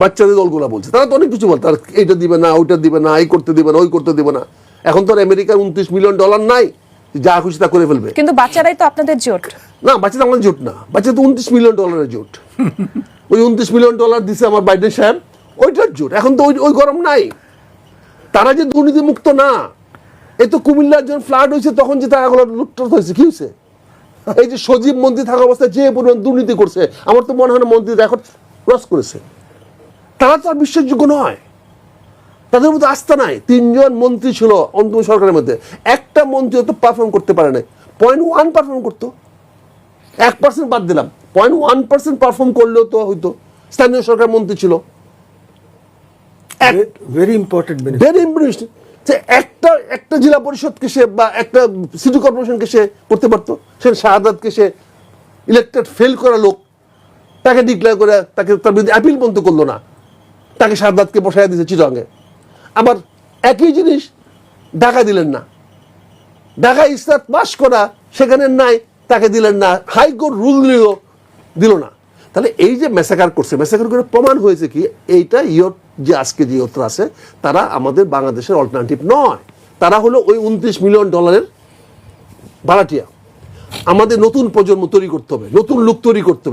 বাচ্চাদের দলগুলো বলছে, তারা তো অনেক কিছু বলছে, তারা এইটা দিবে না, ওইটা দিবে না, এই করতে দিবে না, ওই করতে দিবে না। এখন তো আমেরিকার $29 মিলিয়ন নাই, যা খুশি তা করে ফেলবে। কিন্তু বাচ্চারাই তো আপনাদের জোট না, বাচ্চাদের আমাদের জোট না, বাচ্চা তো $29 মিলিয়ন জোট। ওই $29 মিলিয়ন দিছে আমার বাইডেন সাহেব, ওইটার জোট। এখন তো ওই গরম নাই। তারা যে দুর্নীতি মুক্ত না, এই তো কুমিল্লার যখন ফ্লাড হয়েছে তখন যে টাকাগুলো লুটপাট হয়েছে, কি হয়েছে? এই যে সজীব মন্ত্রী থাকা অবস্থায় যে পরিমাণ দুর্নীতি করছে, আমার তো মনে হয় না মন্ত্রী রেকর্ড ক্রস করেছে। তারা তো আর বিশ্বাসযোগ্য নয়, তাদের মধ্যে আস্থা নাই। 3 জন মন্ত্রী ছিল অন্তর্বর্তী সরকারের মধ্যে, একটা মন্ত্রী তো পারফর্ম করতে পারে নাই। 0.1 পারফর্ম করতো, 1% বাদ দিলাম, 0.1% পারফর্ম করলেও তো হয়তো। স্থানীয় সরকার মন্ত্রী ছিল, ভেরি ইম্পর্টেন্ট যে একটা জেলা পরিষদকে সে বা একটা সিটি কর্পোরেশনকে সে করতে পারতো। সে শাহাদাতকে সে ইলেক্টেড ফেল করা লোক, তাকে ডিক্লেয়ার করে তাকে তার বিরুদ্ধে অ্যাপিল পর্যন্ত করলো না, তাকে শাহাদাতকে বসায় দিয়েছে চিটাগাংয়ে। আবার একই জিনিস ঢাকা দিলেন না, ঢাকা ইসলাত পাস করা সেখানে নাই, তাকে দিলেন না। হাইকোর্ট রুল দিল না। তাহলে এই যে ম্যাসাকার করছে, ম্যাসাকার করে প্রমাণ হয়েছে কি এইটা ইয়ট যে আজকে যে ইয়তরা আছে তারা আমাদের বাংলাদেশের অল্টারনেটিভ নয়, তারা হলো ওই $29 মিলিয়ন ভাড়াটিয়া। আমাদের নতুন প্রজন্ম তৈরি করতে হবে, নতুন লোক তৈরি করতে হবে।